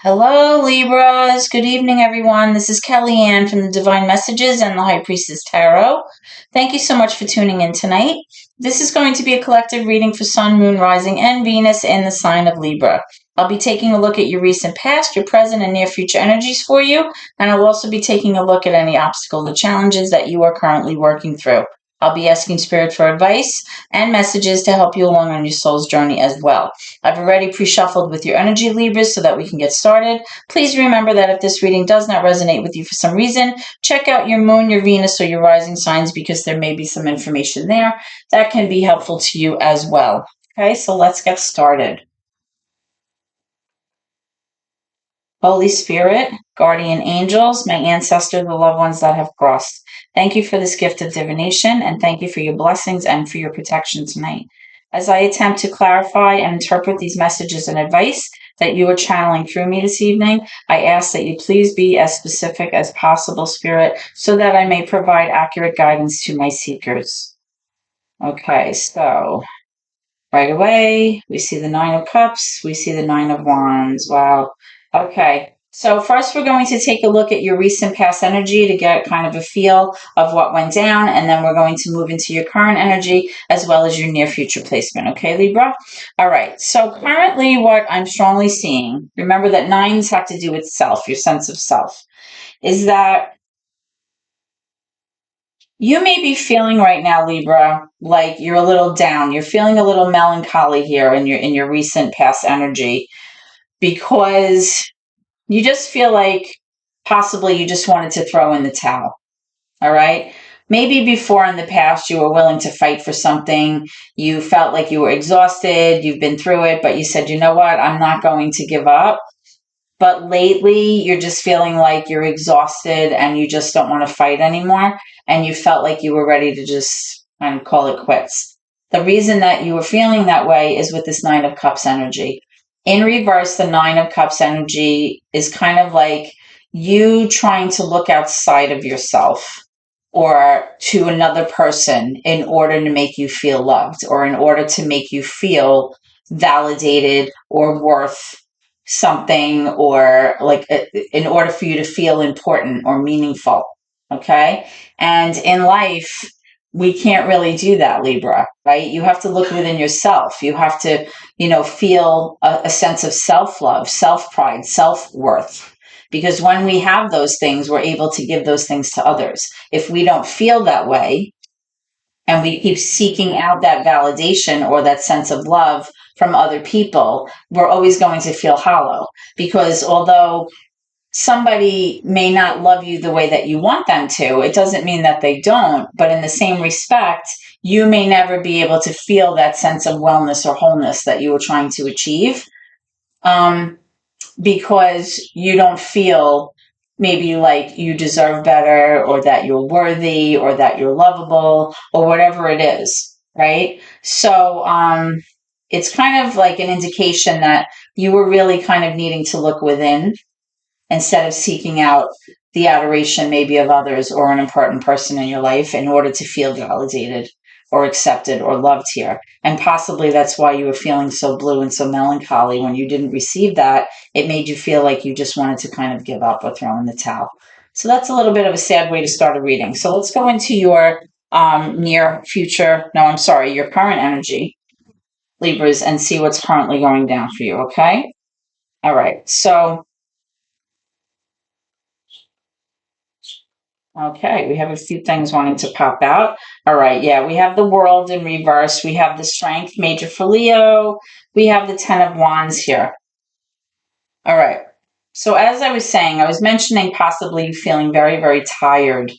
Hello, Libras. Good evening, everyone. This is Kellyanne from the Divine Messages and the High Priestess Tarot. Thank you so much for tuning in tonight. This is going to be a collective reading for Sun, Moon, Rising, and Venus in the sign of Libra. I'll be taking a look at your recent past, your present, and near future energies for you, and I'll also be taking a look at any obstacles or challenges that you are currently working through. I'll be asking Spirit for advice and messages to help you along on your soul's journey as well. I've already pre-shuffled with your energy, Libras, so that we can get started. Please remember that if this reading does not resonate with you for some reason, check out your moon, your Venus, or your rising signs because there may be some information there that can be helpful to you as well. Okay, so let's get started. Holy Spirit, guardian angels, my ancestors, the loved ones that have crossed. Thank you for this gift of divination, and thank you for your blessings and for your protection tonight. As I attempt to clarify and interpret these messages and advice that you are channeling through me this evening, I ask that you please be as specific as possible, Spirit, so that I may provide accurate guidance to my seekers. Okay, so right away, we see the Nine of Cups, we see the Nine of Wands. Wow. Okay, so first we're going to take a look at your recent past energy to get kind of a feel of what went down, and then we're going to move into your current energy as well as your near future placement. Okay, Libra? All right, so currently what I'm strongly seeing, remember that nines have to do with self, your sense of self, is that you may be feeling right now, Libra, like you're a little down. You're feeling a little melancholy here in your recent past energy because you just feel like possibly you just wanted to throw in the towel. All right? Maybe before in the past you were willing to fight for something. You felt like you were exhausted. You've been through it, but you said, you know what? I'm not going to give up. But lately, you're just feeling like you're exhausted and you just don't want to fight anymore. And you felt like you were ready to just kind of call it quits. The reason that you were feeling that way is with this Nine of Cups energy. In reverse, the Nine of Cups energy is kind of like you trying to look outside of yourself or to another person in order to make you feel loved or in order to make you feel validated or worth something, or like in order for you to feel important or meaningful. Okay. And in life, we can't really do that, Libra, right? You have to look within yourself. You have to, feel a sense of self-love, self-pride, self-worth. Because when we have those things, we're able to give those things to others. If we don't feel that way, and we keep seeking out that validation or that sense of love from other people, we're always going to feel hollow. Because although somebody may not love you the way that you want them to, it doesn't mean that they don't. But in the same respect, you may never be able to feel that sense of wellness or wholeness that you were trying to achieve, because you don't feel maybe like you deserve better or that you're worthy or that you're lovable or whatever it is, right? So it's kind of like an indication that you were really kind of needing to look within instead of seeking out the adoration maybe of others or an important person in your life in order to feel validated or accepted or loved here. And possibly that's why you were feeling so blue and so melancholy when you didn't receive that. It made you feel like you just wanted to kind of give up or throw in the towel. So that's a little bit of a sad way to start a reading. So let's go into your your current energy, Libras, and see what's currently going down for you, okay? All right, so okay, we have a few things wanting to pop out. All right, yeah, we have the World in reverse. We have the Strength major for Leo. We have the Ten of Wands here. All right, so as I was saying, I was mentioning possibly feeling very, very tired,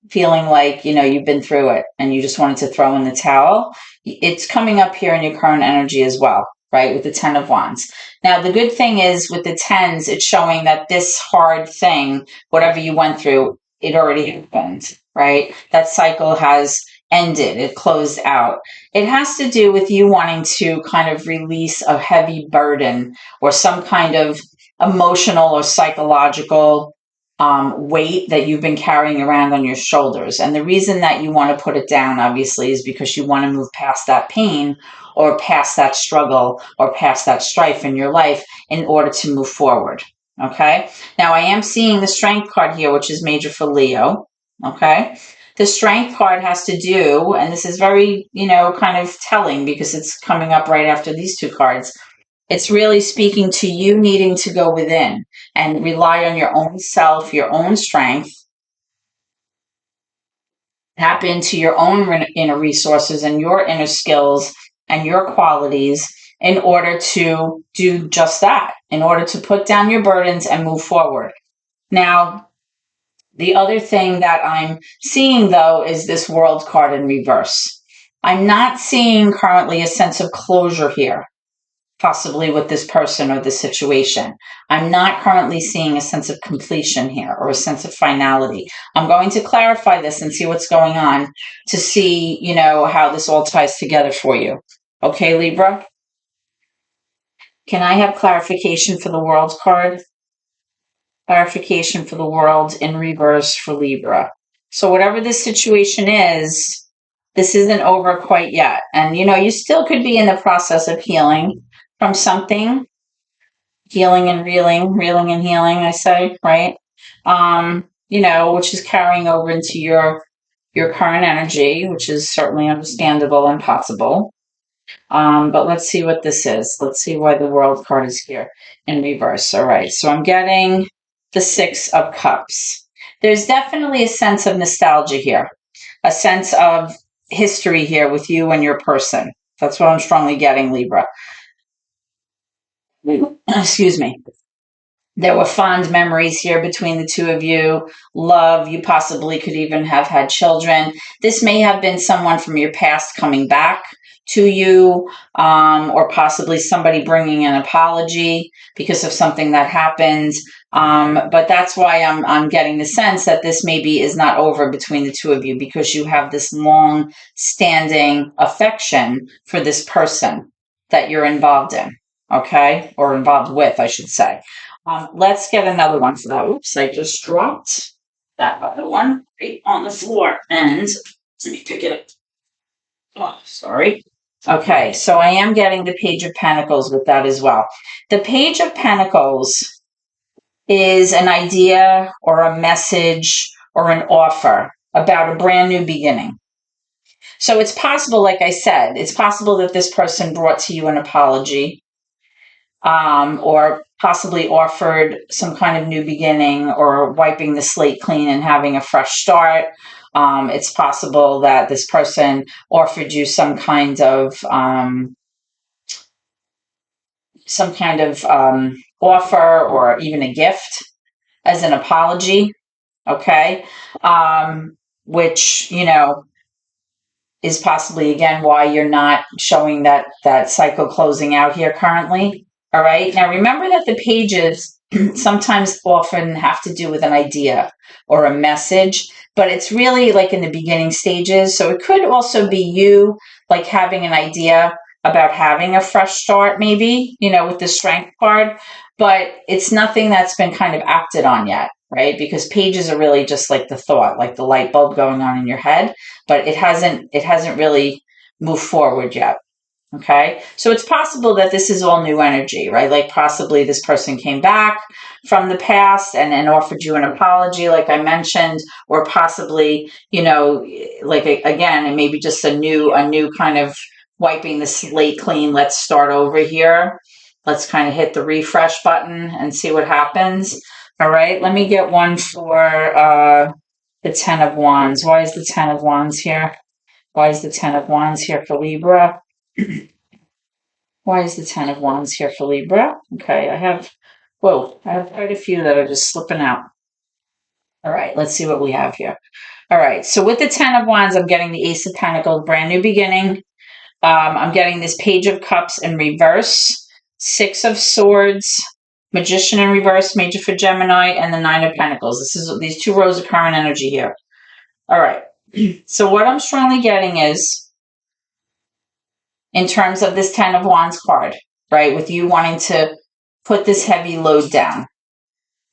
feeling like, you've been through it and you just wanted to throw in the towel. It's coming up here in your current energy as well, right, with the Ten of Wands. Now, the good thing is with the tens, it's showing that this hard thing, whatever you went through, it already happened, right? That cycle has ended. It closed out. It has to do with you wanting to kind of release a heavy burden or some kind of emotional or psychological weight that you've been carrying around on your shoulders. And the reason that you want to put it down, obviously, is because you want to move past that pain, or past that struggle or past that strife in your life in order to move forward. Okay. Now I am seeing the Strength card here, which is major for Leo. Okay. The Strength card has to do, and this is very, kind of telling because it's coming up right after these two cards. It's really speaking to you needing to go within and rely on your own self, your own strength, tap into your own inner resources and your inner skills and your qualities in order to do just that, in order to put down your burdens and move forward. Now, the other thing that I'm seeing, though, is this World card in reverse. I'm not seeing currently a sense of closure here, possibly with this person or this situation. I'm not currently seeing a sense of completion here or a sense of finality. I'm going to clarify this and see what's going on to see, how this all ties together for you. Okay, Libra? Can I have clarification for the World card? Clarification for the World in reverse for Libra. So whatever this situation is, this isn't over quite yet. And, you still could be in the process of healing from something. Healing and reeling and healing, I say, right? Which is carrying over into your current energy, which is certainly understandable and possible. But let's see what this is. Let's see why the World card is here in reverse. All right, so I'm getting the Six of Cups. There's definitely a sense of nostalgia here, a sense of history here with you and your person. That's what I'm strongly getting, Libra. Excuse me. There were fond memories here between the two of you, love. You possibly could even have had children. This may have been someone from your past coming back to you, or possibly somebody bringing an apology because of something that happened. But that's why I'm getting the sense that this maybe is not over between the two of you, because you have this long-standing affection for this person that you're involved in, okay? Or involved with, I should say. Let's get another one for that. Oops, I just dropped that other one right on the floor. And let me pick it up. Oh, sorry. Okay, so I am getting the Page of Pentacles with that as well. The Page of Pentacles is an idea or a message or an offer about a brand new beginning. So it's possible, like I said, it's possible that this person brought to you an apology, or possibly offered some kind of new beginning or wiping the slate clean and having a fresh start. It's possible that this person offered you some kind of offer or even a gift as an apology, okay? Which, is possibly, again, why you're not showing that cycle closing out here currently. All right. Now, remember that the pages sometimes often have to do with an idea or a message, but it's really like in the beginning stages. So it could also be you like having an idea about having a fresh start, maybe, with the Strength card, but it's nothing that's been kind of acted on yet, right? Because pages are really just like the thought, like the light bulb going on in your head, but it hasn't really moved forward yet. Okay. So it's possible that this is all new energy, right? Like possibly this person came back from the past and offered you an apology, like I mentioned, or possibly, like again, it may be just a new kind of wiping the slate clean. Let's start over here. Let's kind of hit the refresh button and see what happens. All right. Let me get one for the Ten of Wands. Why is the Ten of Wands here? Why is the Ten of Wands here for Libra? Why is the Ten of Wands here for Libra? Okay, I have quite a few that are just slipping out. All right, let's see what we have here. All right, so with the Ten of Wands, I'm getting the Ace of Pentacles, brand new beginning. I'm getting this Page of Cups in reverse, Six of Swords, Magician in reverse, major for Gemini, and the Nine of Pentacles. These two rows of current energy here. All right, so what I'm strongly getting is, in terms of this Ten of Wands card, right, with you wanting to put this heavy load down,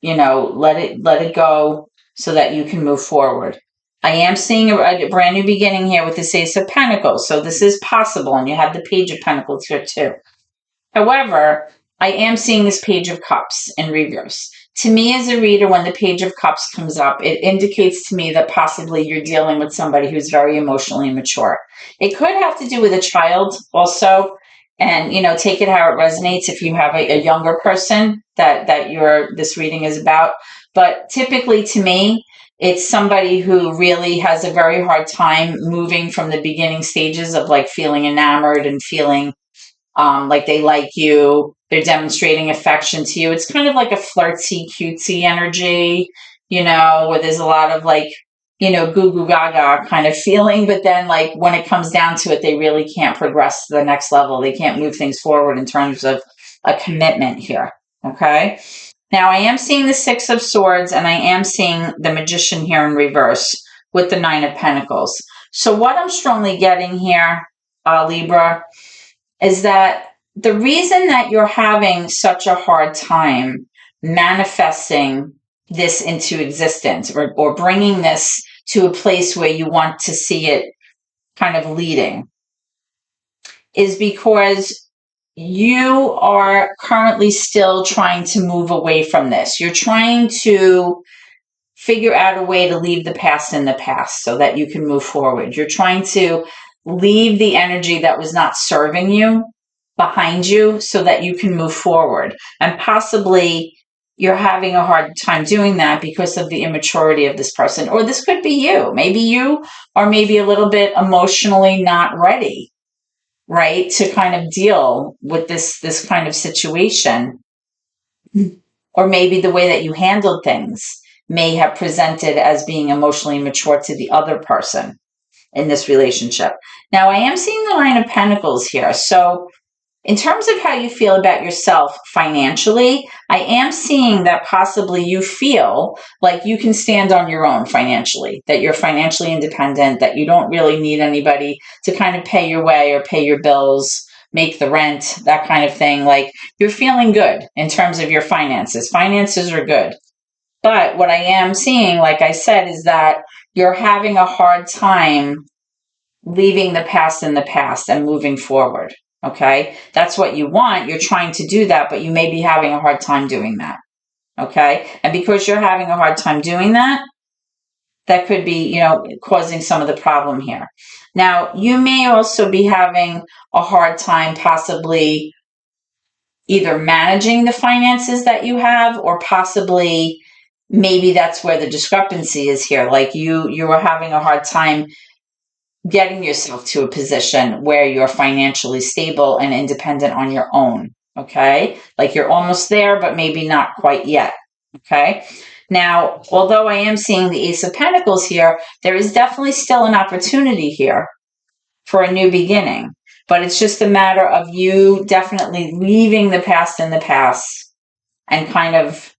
let it go so that you can move forward. I am seeing a brand new beginning here with this Ace of Pentacles. So this is possible. And you have the Page of Pentacles here too. However, I am seeing this Page of Cups in reverse. To me as a reader, when the Page of Cups comes up, it indicates to me that possibly you're dealing with somebody who's very emotionally immature. It could have to do with a child also. And, take it how it resonates if you have a younger person that this reading is about. But typically to me, it's somebody who really has a very hard time moving from the beginning stages of like feeling enamored and feeling like they like you, they're demonstrating affection to you. It's kind of like a flirty, cutesy energy, where there's a lot of like, goo goo gaga kind of feeling. But then like when it comes down to it, they really can't progress to the next level. They can't move things forward in terms of a commitment here. Okay. Now I am seeing the Six of Swords and I am seeing the Magician here in reverse with the Nine of Pentacles. So what I'm strongly getting here, Libra, is that the reason that you're having such a hard time manifesting this into existence or bringing this to a place where you want to see it kind of leading is because you are currently still trying to move away from this. You're trying to figure out a way to leave the past in the past so that you can move forward. You're trying to leave the energy that was not serving you behind you so that you can move forward. And possibly you're having a hard time doing that because of the immaturity of this person. Or this could be you. Maybe you are maybe a little bit emotionally not ready, right, to kind of deal with this kind of situation. Or maybe the way that you handled things may have presented as being emotionally mature to the other person in this relationship. Now, I am seeing the Nine of Pentacles here. So in terms of how you feel about yourself financially, I am seeing that possibly you feel like you can stand on your own financially, that you're financially independent, that you don't really need anybody to kind of pay your way or pay your bills, make the rent, that kind of thing. Like you're feeling good in terms of your finances. Finances are good. But what I am seeing, like I said, is that you're having a hard time leaving the past in the past and moving forward. Okay. That's what you want. You're trying to do that, but you may be having a hard time doing that. Okay. And because you're having a hard time doing that, that could be, causing some of the problem here. Now, you may also be having a hard time possibly either managing the finances that you have or possibly maybe that's where the discrepancy is here. Like you are having a hard time getting yourself to a position where you're financially stable and independent on your own. Okay. Like you're almost there, but maybe not quite yet. Okay. Now, although I am seeing the Ace of Pentacles here, there is definitely still an opportunity here for a new beginning, but it's just a matter of you definitely leaving the past in the past and kind of,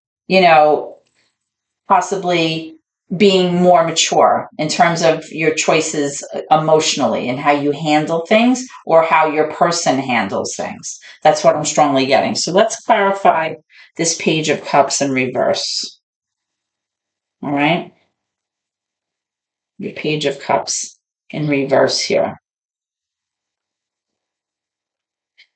possibly being more mature in terms of your choices emotionally and how you handle things or how your person handles things. That's what I'm strongly getting. So let's clarify this Page of Cups in reverse. All right. Your Page of Cups in reverse here.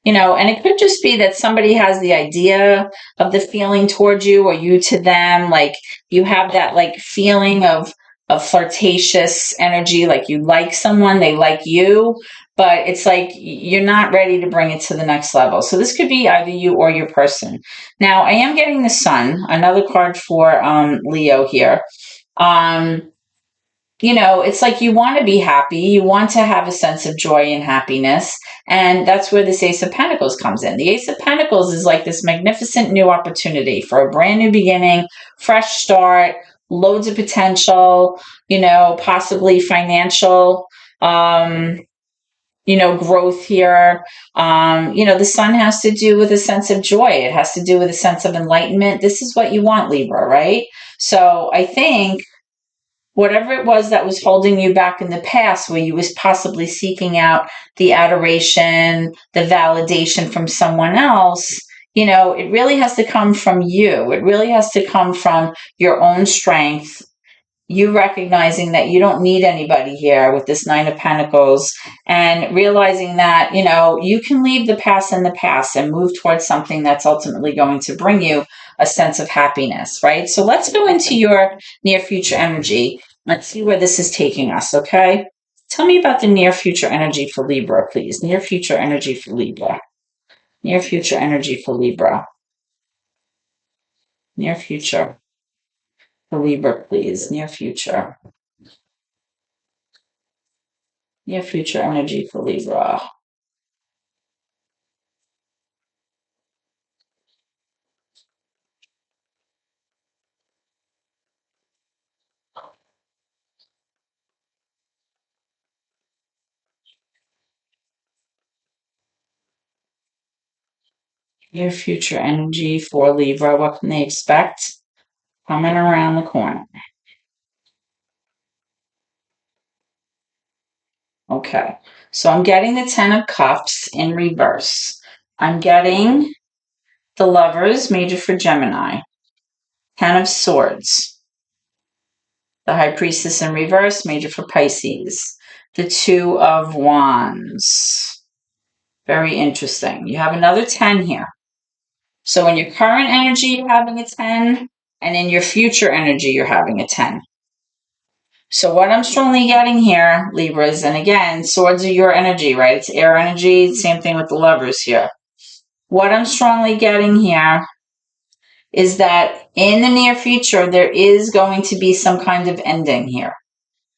And it could just be that somebody has the idea of the feeling towards you or you to them. Like you have that like feeling of flirtatious energy, like you like someone, they like you, but it's like you're not ready to bring it to the next level. So this could be either you or your person. Now, I am getting the Sun, another card for Leo here. It's like you want to be happy. You want to have a sense of joy and happiness. And that's where this Ace of Pentacles comes in. The Ace of Pentacles is like this magnificent new opportunity for a brand new beginning, fresh start, loads of potential, possibly financial, growth here. The Sun has to do with a sense of joy. It has to do with a sense of enlightenment. This is what you want, Libra, right? So I think whatever it was that was holding you back in the past, where you was possibly seeking out the adoration, the validation from someone else, it really has to come from you. It really has to come from your own strength, you recognizing that you don't need anybody here with this Nine of Pentacles, and realizing that, you can leave the past in the past and move towards something that's ultimately going to bring you a sense of happiness, right? So let's go into your near future energy. Let's see where this is taking us, okay? Tell me about the near future energy for Libra, please. Near future energy for Libra. Near future energy for Libra. Near future for Libra, please. Near future. Near future energy for Libra. Near future energy for Libra. What can they expect? Coming around the corner. Okay. So I'm getting the Ten of Cups in reverse. I'm getting the Lovers, major for Gemini. Ten of Swords. The High Priestess in reverse, major for Pisces. The Two of Wands. Very interesting. You have another 10 here. So in your current energy, you're having a 10, and in your future energy, you're having a 10. So what I'm strongly getting here, Libras, and again, swords are your energy, right? It's air energy. Same thing with the Lovers here. What I'm strongly getting here is that in the near future, there is going to be some kind of ending here.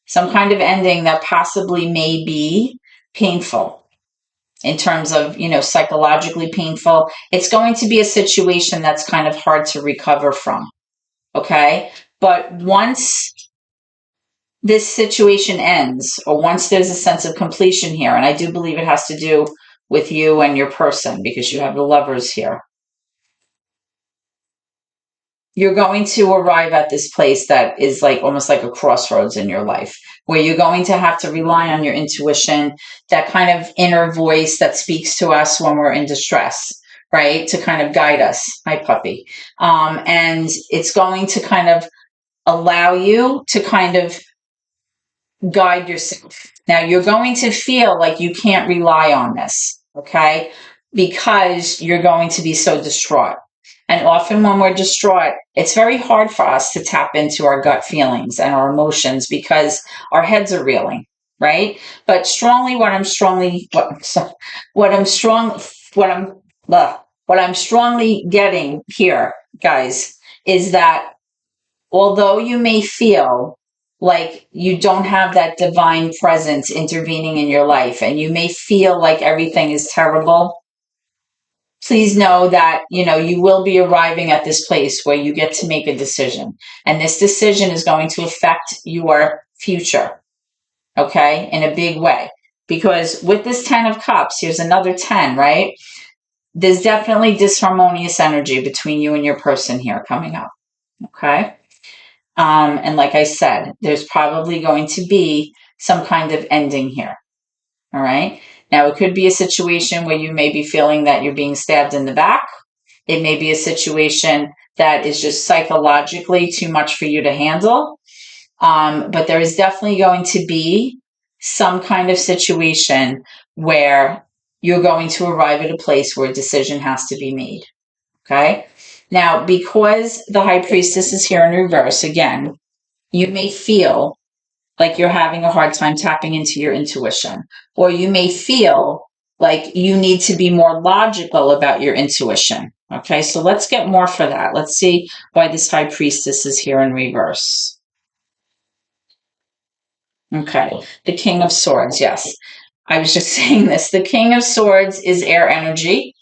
Some kind of ending that possibly may be painful in terms of, psychologically painful. It's going to be a situation that's kind of hard to recover from. Okay? But once this situation ends, or once there's a sense of completion here, and I do believe it has to do with you and your person because you have the Lovers here, you're going to arrive at this place that is like almost like a crossroads in your life, where you're going to have to rely on your intuition, that kind of inner voice that speaks to us when we're in distress, right? To kind of guide us. Hi, puppy. And it's going to kind of allow you to kind of guide yourself. Now, you're going to feel like you can't rely on this, okay? Because you're going to be so distraught. And often when we're distraught, it's very hard for us to tap into our gut feelings and our emotions because our heads are reeling, right? But what I'm strongly getting here, guys, is that although you may feel like you don't have that divine presence intervening in your life and you may feel like everything is terrible, please know that, you will be arriving at this place where you get to make a decision. And this decision is going to affect your future, okay, in a big way. Because with this 10 of Cups, here's another 10, right? There's definitely disharmonious energy between you and your person here coming up, okay? And like I said, there's probably going to be some kind of ending here, all right? Now, it could be a situation where you may be feeling that you're being stabbed in the back. It may be a situation that is just psychologically too much for you to handle. But there is definitely going to be some kind of situation where you're going to arrive at a place where a decision has to be made. Okay? Now, because the High Priestess is here in reverse, again, you may feel like you're having a hard time tapping into your intuition, or you may feel like you need to be more logical about your intuition. Okay, so let's get more for that. Let's see why this High Priestess is here in reverse. Okay, the King of Swords, yes. I was just saying this. The King of Swords is air energy.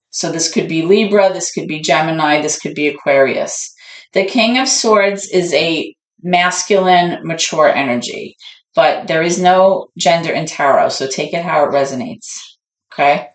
So this could be Libra, this could be Gemini, this could be Aquarius. The King of Swords is a masculine, mature energy, but there is no gender in tarot, so take it how it resonates, okay?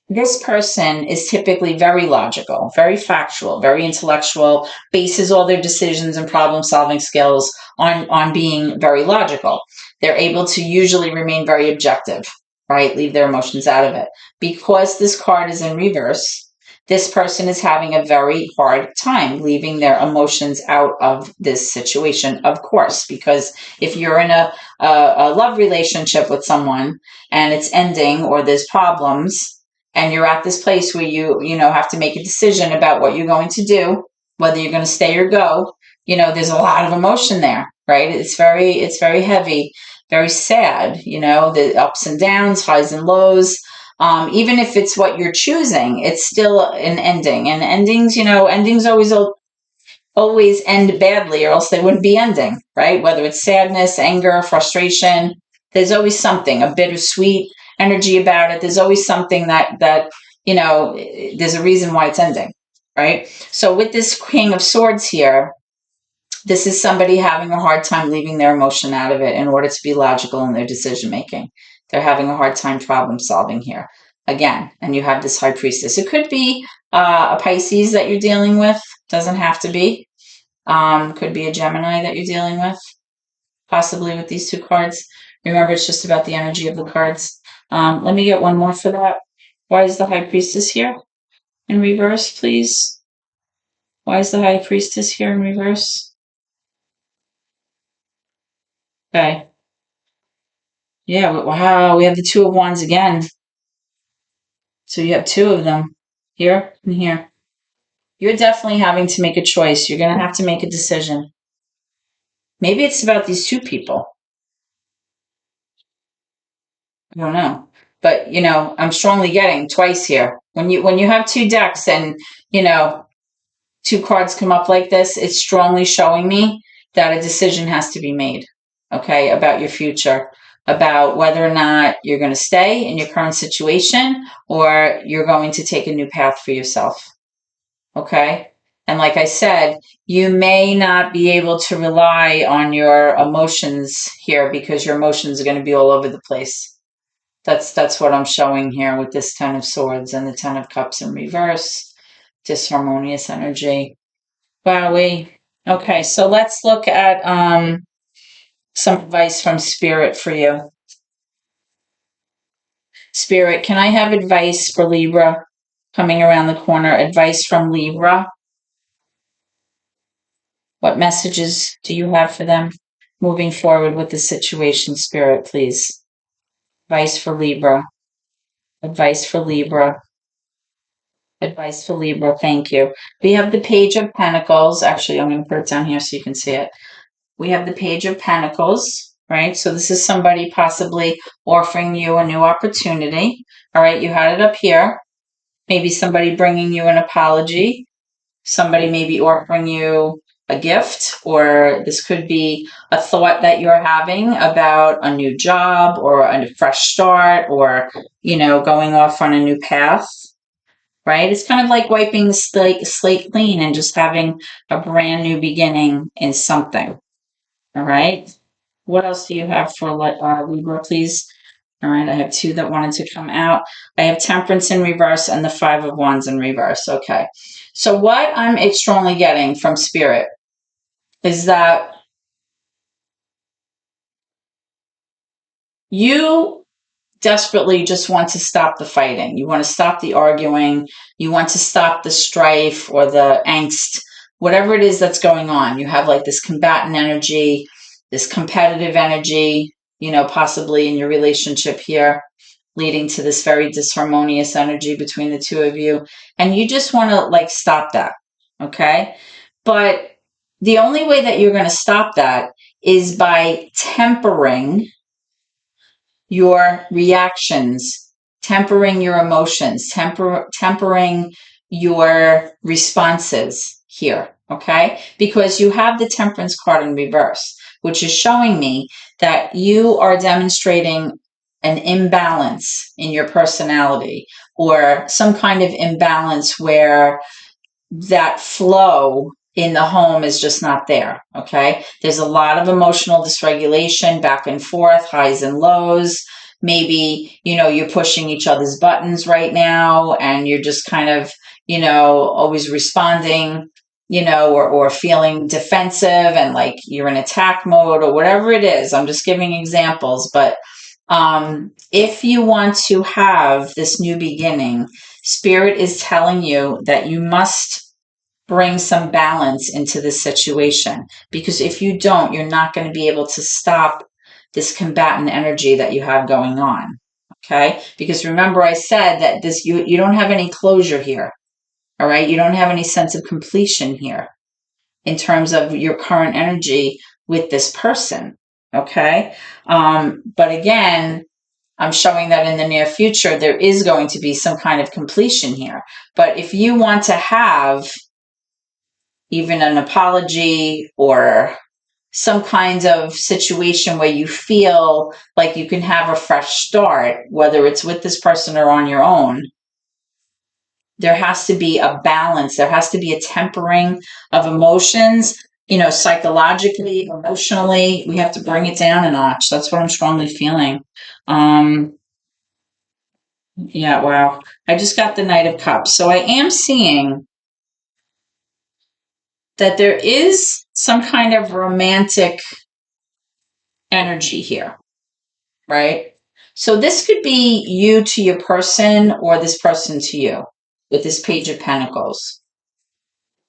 This person is typically very logical, very factual, very intellectual, bases all their decisions and problem-solving skills on being very logical. They're able to usually remain very objective, right? Leave their emotions out of it. Because this card is in reverse, this person is having a very hard time leaving their emotions out of this situation, of course, because if you're in a love relationship with someone and it's ending or there's problems and you're at this place where you know, have to make a decision about what you're going to do, whether you're going to stay or go, you know, there's a lot of emotion there, right? It's very heavy, very sad, you know, the ups and downs, highs and lows. Even if it's what you're choosing, it's still an ending. And endings, you know, endings always end badly, or else they wouldn't be ending, right? Whether it's sadness, anger, frustration, there's always something, a bittersweet energy about it. There's always something that you know, there's a reason why it's ending, right? So with this King of Swords here, this is somebody having a hard time leaving their emotion out of it in order to be logical in their decision making. They're having a hard time problem solving here. Again, and you have this High Priestess. It could be a Pisces that you're dealing with. Doesn't have to be. Could be a Gemini that you're dealing with, possibly with these two cards. Remember, it's just about the energy of the cards. Let me get one more for that. Why is the High Priestess here in reverse, please? Why is the High Priestess here in reverse? Okay. Yeah, wow, we have the Two of Wands again. So you have two of them here and here. You're definitely having to make a choice. You're going to have to make a decision. Maybe it's about these two people. I don't know. But, you know, I'm strongly getting twice here. When you have two decks and, you know, two cards come up like this, it's strongly showing me that a decision has to be made, okay, about your future, about whether or not you're going to stay in your current situation or you're going to take a new path for yourself, okay? And like I said, you may not be able to rely on your emotions here because your emotions are going to be all over the place. That's what I'm showing here with this Ten of Swords and the Ten of Cups in reverse. Disharmonious energy. Wowee. Okay, so let's look at some advice from Spirit for you. Spirit, can I have advice for Libra coming around the corner? Advice from Libra. What messages do you have for them moving forward with the situation, Spirit, please? Advice for Libra. Advice for Libra. Advice for Libra. Thank you. We have the Page of Pentacles. Actually, I'm going to put it down here so you can see it. We have the Page of Pentacles, right? So this is somebody possibly offering you a new opportunity. All right, you had it up here. Maybe somebody bringing you an apology. Somebody maybe offering you a gift, or this could be a thought that you're having about a new job or a fresh start, or, you know, going off on a new path, right? It's kind of like wiping the slate clean and just having a brand new beginning in something. All right. What else do you have for Libra, please? All right. I have two that wanted to come out. I have Temperance in reverse and the Five of Wands in reverse. Okay. So what I'm strongly getting from Spirit is that you desperately just want to stop the fighting. You want to stop the arguing. You want to stop the strife or the angst, whatever it is that's going on. You have like this combatant energy, this competitive energy, you know, possibly in your relationship here, leading to this very disharmonious energy between the two of you. And you just want to like stop that. Okay. But the only way that you're going to stop that is by tempering your reactions, tempering your emotions, tempering your responses here, okay? Because you have the Temperance card in reverse, which is showing me that you are demonstrating an imbalance in your personality, or some kind of imbalance where that flow in the home is just not there, okay? There's a lot of emotional dysregulation, back and forth, highs and lows. Maybe, you know, you're pushing each other's buttons right now and you're just kind of, you know, always responding, you know, or feeling defensive and like you're in attack mode or whatever it is. I'm just giving examples, but if you want to have this new beginning, Spirit is telling you that you must bring some balance into this situation, because if you don't, you're not going to be able to stop this combatant energy that you have going on. Okay? Because remember, I said that you don't have any closure here. All right? You don't have any sense of completion here in terms of your current energy with this person. Okay? But again, I'm showing that in the near future, there is going to be some kind of completion here. But if you want to have even an apology or some kind of situation where you feel like you can have a fresh start, whether it's with this person or on your own, there has to be a balance. There has to be a tempering of emotions, psychologically, emotionally. We have to bring it down a notch. That's what I'm strongly feeling. Yeah, wow. I just got the Knight of Cups. So I am seeing that there is some kind of romantic energy here, right? So this could be you to your person or this person to you with this Page of Pentacles.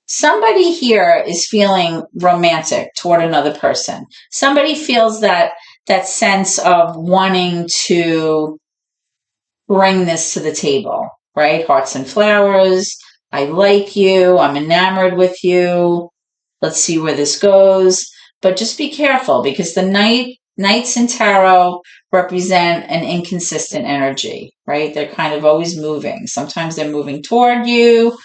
Somebody here is feeling romantic toward another person. Somebody feels that sense of wanting to bring this to the table, right? Hearts and flowers. I like you. I'm enamored with you. Let's see where this goes. But just be careful, because the Knights in Tarot represent an inconsistent energy, right? They're kind of always moving. Sometimes they're moving toward you,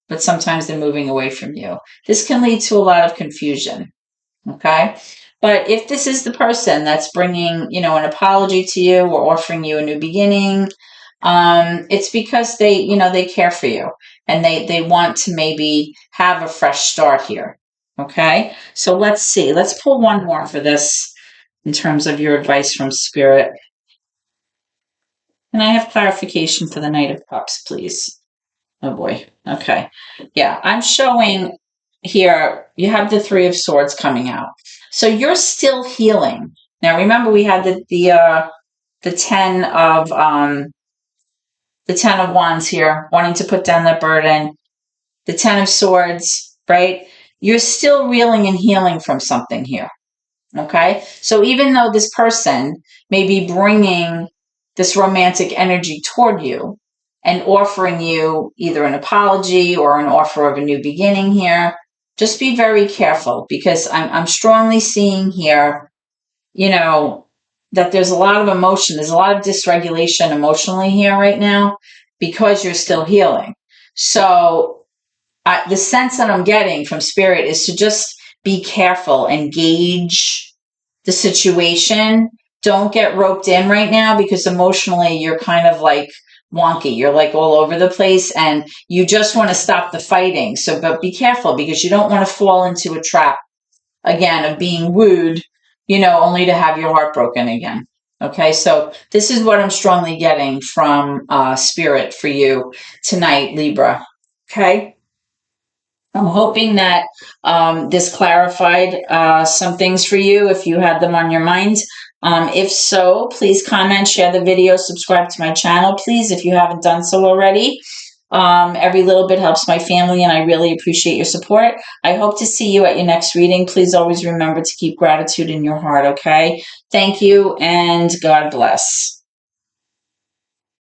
but sometimes they're moving away from you. This can lead to a lot of confusion, okay? But if this is the person that's bringing, an apology to you or offering you a new beginning, it's because they care for you and they want to maybe have a fresh start here. Okay, so let's see. Let's pull one more for this in terms of your advice from Spirit. Can I have clarification for the Knight of Cups, please? Oh boy. Okay. Yeah, I'm showing here you have the Three of Swords coming out. So you're still healing. Now remember, we had the 10 of the 10 of Wands here, wanting to put down that burden. The 10 of Swords, right? You're still reeling and healing from something here. Okay? So even though this person may be bringing this romantic energy toward you and offering you either an apology or an offer of a new beginning here, just be very careful, because I'm strongly seeing here, that there's a lot of emotion. There's a lot of dysregulation emotionally here right now because you're still healing. So the sense that I'm getting from Spirit is to just be careful and gauge the situation. Don't get roped in right now, because emotionally you're kind of like wonky. You're like all over the place and you just want to stop the fighting. So, but be careful, because you don't want to fall into a trap again of being wooed, only to have your heart broken again. Okay, so this is what I'm strongly getting from Spirit for you tonight, Libra. Okay, I'm hoping that this clarified some things for you if you had them on your mind. If so, please comment, share the video, subscribe to my channel, please, if you haven't done so already. Every little bit helps my family, and I really appreciate your support. I hope to see you at your next reading. Please always remember to keep gratitude in your heart, okay? Thank you, and God bless.